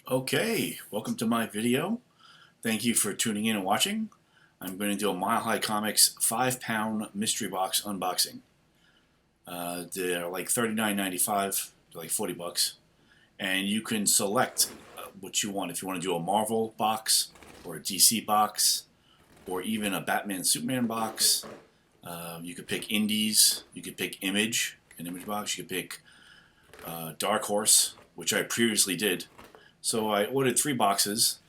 Okay, welcome to my video. Thank you for tuning in and watching. I'm going to do a Mile High Comics 5-pound mystery box unboxing. They're like $39.95, they're like 40 bucks. And you can select what you want. If you want to do a Marvel box, or a DC box, or even a Batman Superman box. You could pick Indies, you could pick Image, an Image box, you could pick Dark Horse, which I previously did. So I ordered 3 boxes,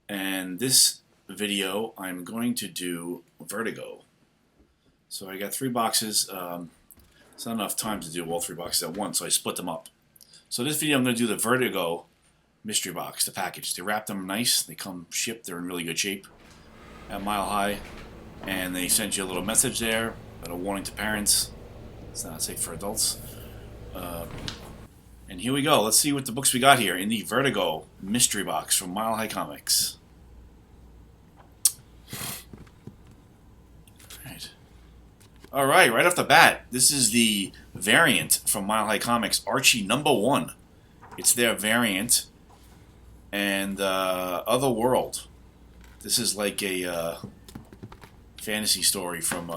and this video I'm going to do Vertigo. So I got 3 boxes. It's not enough time to do all 3 boxes at once, so I split them up. So this video I'm going to do the Vertigo mystery box, the package. They wrap them nice. They come shipped. They're in really good shape at Mile High. And they sent you a little message there, a warning to parents. It's not safe for adults. And here we go. Let's see what the books we got here in the Vertigo mystery box from Mile High Comics. Alright, right off the bat, this is the variant from Mile High Comics, Archie #1. It's their variant. And Otherworld. This is like a fantasy story from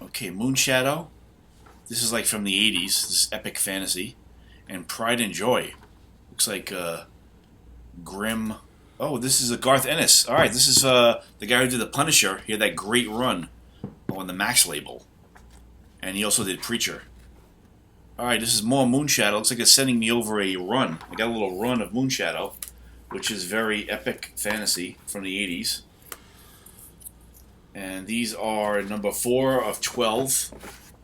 okay, Moonshadow. This is like from the 80s. This is epic fantasy. And Pride and Joy. Looks like Grim. Oh, this is a Garth Ennis. Alright, this is the guy who did The Punisher. He had that great run on the Max label. And he also did Preacher. Alright, this is more Moonshadow. Looks like it's sending me over a run. I got a little run of Moonshadow, which is very epic fantasy from the 80s. And these are number 4 of 12.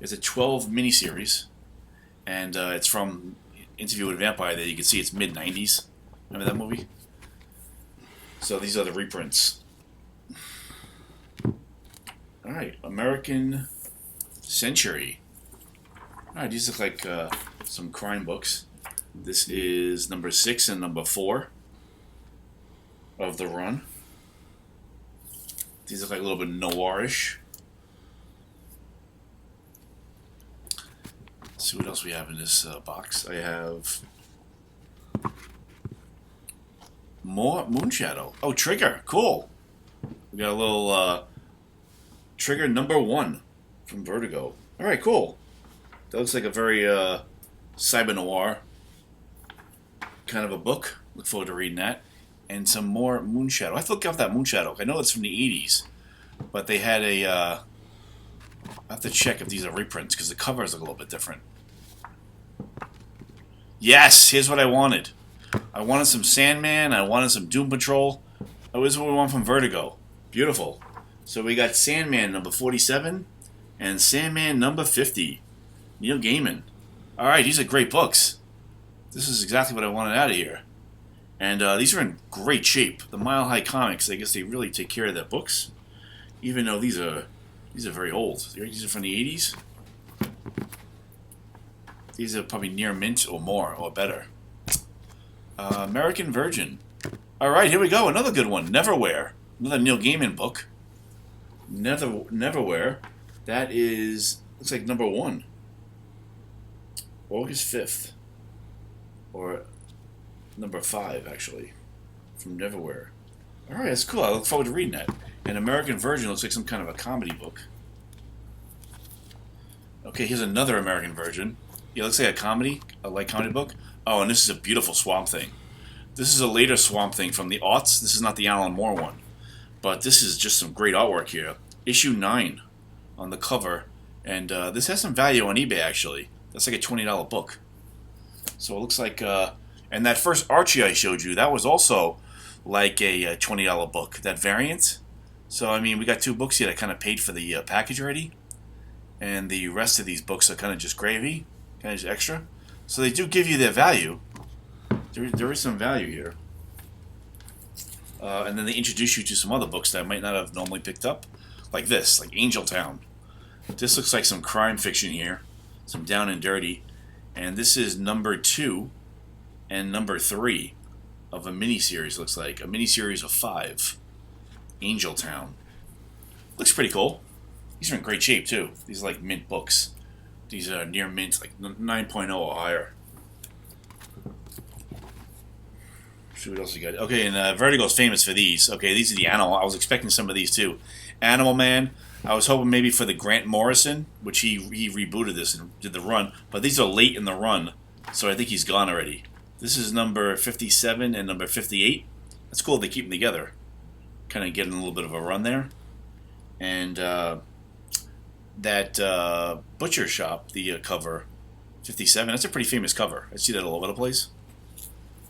It's a 12 miniseries. And it's from Interview with a Vampire. There you can see it's mid-90s. Remember that movie? So these are the reprints. Alright, American Century. Alright, these look like some crime books. This is number 6 and number 4 of the run. These look like a little bit noirish. Let's see what else we have in this box. I have more Moonshadow. Oh, Trigger. Cool. We got a little Trigger #1 from Vertigo. Alright, cool. That looks like a very cyber noir kind of a book. Look forward to reading that. And some more Moonshadow. I have to look up that Moonshadow. I know it's from the 80s, but they had a. I have to check if these are reprints because the covers look a little bit different. Yes, here's what I wanted. I wanted some Sandman. I wanted some Doom Patrol. Oh, this is what we want from Vertigo. Beautiful. So we got Sandman number 47 and Sandman number 50. Neil Gaiman. All right, these are great books. This is exactly what I wanted out of here. And these are in great shape. The Mile High Comics, I guess they really take care of their books. Even though these are very old. These are from the 80s. These are probably near mint or more, or better. American Virgin. Alright, here we go. Another good one. Neverwhere. Another Neil Gaiman book. Neverwhere. That is, looks like number 1. August 5th. Or number 5, actually, from Neverwhere. Alright, that's cool. I look forward to reading that. And American Virgin looks like some kind of a comedy book. Okay, here's another American Virgin. Yeah, it looks like a light comedy book. Oh, and this is a beautiful Swamp Thing. This is a later Swamp Thing from the aughts. This is not the Alan Moore one. But this is just some great artwork here. Issue 9 on the cover. And this has some value on eBay, actually. That's like a $20 book. So it looks like... and that first Archie I showed you, that was also like a $20 book, that variant. So, I mean, we got 2 books here that kind of paid for the package already. And the rest of these books are kind of just gravy, kind of just extra. So they do give you their value. There is some value here. And then they introduce you to some other books that I might not have normally picked up. Like this, like Angel Town. This looks like some crime fiction here. Some down and dirty. And this is number 2 and number 3 of a miniseries, looks like. A miniseries of 5. Angel Town. Looks pretty cool. These are in great shape, too. These are like mint books. These are near mint, like 9.0 or higher. See what else we got. Okay, and Vertigo's famous for these. Okay, these are the Animal. I was expecting some of these too. Animal Man. I was hoping maybe for the Grant Morrison, which he rebooted this and did the run. But these are late in the run, so I think he's gone already. This is number 57 and number 58. That's cool. They keep them together. Kind of getting a little bit of a run there. And that Butcher Shop, the cover, 57. That's a pretty famous cover. I see that all over the place.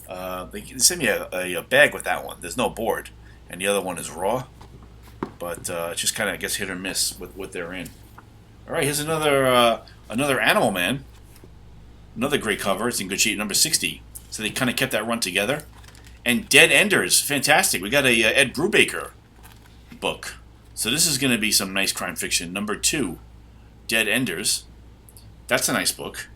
They sent me a bag with that one. There's no board, and the other one is raw. But it's just kind of, I guess, hit or miss with what they're in. All right, here's another Animal Man. Another great cover. It's in good shape, number 60. So they kind of kept that run together. And Dead Enders, fantastic. We got a Ed Brubaker book. So this is going to be some nice crime fiction. Number 2, Dead Enders. That's a nice book.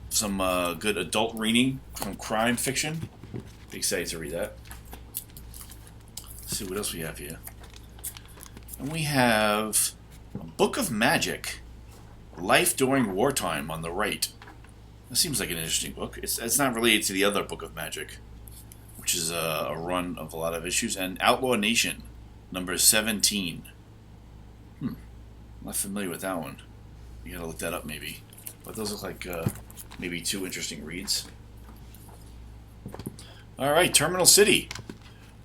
Some good adult reading from crime fiction. Be excited to read that. Let's see what else we have here. And we have a Book of Magic, Life During Wartime on the right. That seems like an interesting book. It's not related to the other Book of Magic, which is a run of a lot of issues. And Outlaw Nation, number 17. I'm not familiar with that one. You gotta look that up maybe. But those look like maybe 2 interesting reads. Alright, Terminal City.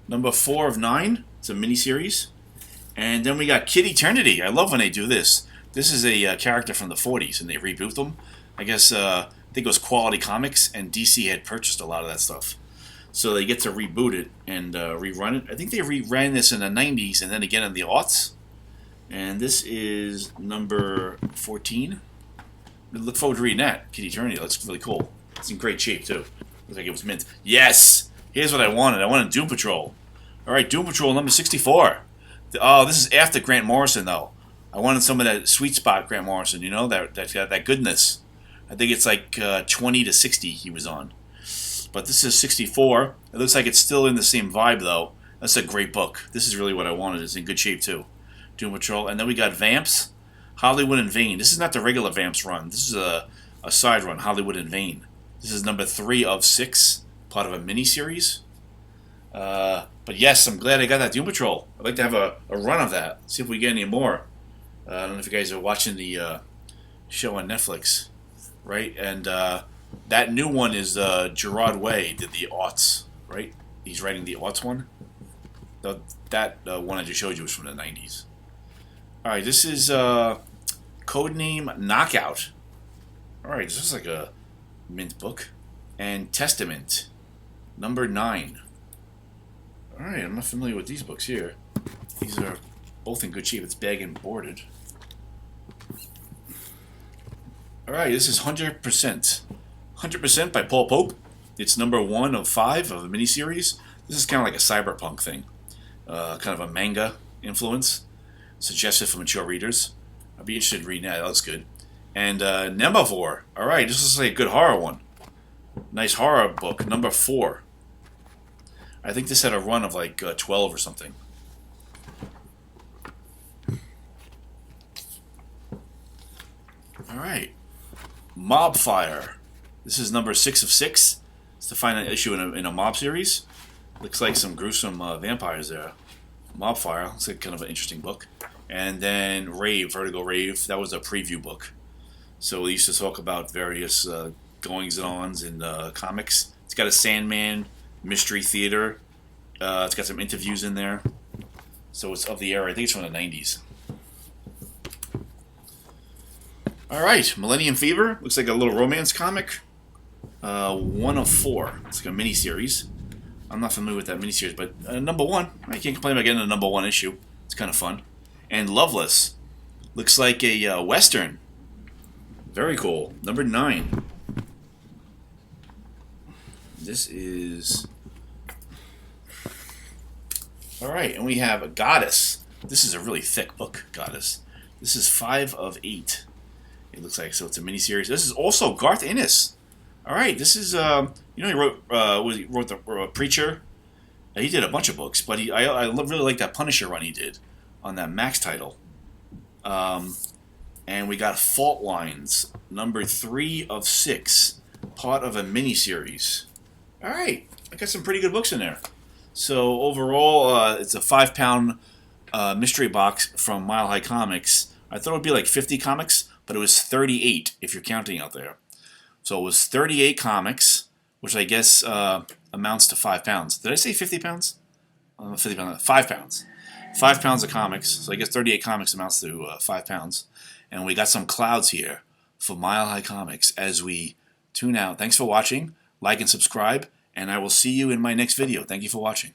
Number 4 of 9. It's a miniseries. And then we got Kid Eternity. I love when they do this. This is a character from the 40s, and they reboot them. I guess, I think it was Quality Comics, and DC had purchased a lot of that stuff. So they get to reboot it and rerun it. I think they reran this in the 90s and then again in the aughts. And this is number 14. I look forward to reading that. Kid Eternity. That looks really cool. It's in great shape, too. Looks like it was mint. Yes! Here's what I wanted. I wanted Doom Patrol. Alright, Doom Patrol number 64. Oh, this is after Grant Morrison, though. I wanted some of that sweet spot Grant Morrison, you know, that goodness. I think it's like 20 to 60 he was on. But this is 64. It looks like it's still in the same vibe, though. That's a great book. This is really what I wanted. It's in good shape, too. Doom Patrol. And then we got Vamps, Hollywood in Vain. This is not the regular Vamps run. This is a side run, Hollywood in Vain. This is number 3 of 6, part of a miniseries. But yes, I'm glad I got that Doom Patrol. I'd like to have a run of that. See if we get any more. I don't know if you guys are watching the show on Netflix, right? And that new one is Gerard Way did the aughts, right? He's writing the aughts one. That one I just showed you was from the 90s. All right, this is Codename Knockout. All right, this is like a mint book. And Testament, number 9. All right, I'm not familiar with these books here. These are both in good shape. It's bag and boarded. All right, this is 100%. 100% by Paul Pope. It's number 1 of 5 of a miniseries. This is kind of like a cyberpunk thing. Kind of a manga influence. Suggested for mature readers. I'd be interested in reading that. That looks good. And Nemavor. All right, this is like a good horror one. Nice horror book. Number 4. I think this had a run of like 12 or something. All right. Mobfire. This is number 6 of 6. It's the final issue in a mob series. Looks like some gruesome vampires there. Mobfire. Looks like kind of an interesting book. And then Rave, Vertigo Rave. That was a preview book. So we used to talk about various goings-ons in comics. It's got a Sandman mystery theater. It's got some interviews in there. So it's of the era. I think it's from the 90s. Alright, Millennium Fever. Looks like a little romance comic. 1 of 4. It's like a miniseries. I'm not familiar with that miniseries, but number 1. I can't complain about getting a number 1 issue. It's kind of fun. And Loveless. Looks like a Western. Very cool. Number 9. This is... Alright, and we have a Goddess. This is a really thick book, Goddess. This is 5 of 8. It looks like, so it's a miniseries. This is also Garth Ennis. Alright, this is, he wrote the Preacher. He did a bunch of books, but I really like that Punisher run he did on that Max title. And we got Fault Lines, number 3 of 6, part of a mini-series. Alright, I got some pretty good books in there. So overall, it's a 5-pound mystery box from Mile High Comics. I thought it would be like 50 comics, but it was 38 if you're counting out there. So it was 38 comics, which I guess amounts to 5 pounds. Did I say 50 pounds? 50 pounds. 5 pounds. 5 pounds of comics. So I guess 38 comics amounts to 5 pounds. And we got some clouds here for Mile High Comics as we tune out. Thanks for watching. Like and subscribe. And I will see you in my next video. Thank you for watching.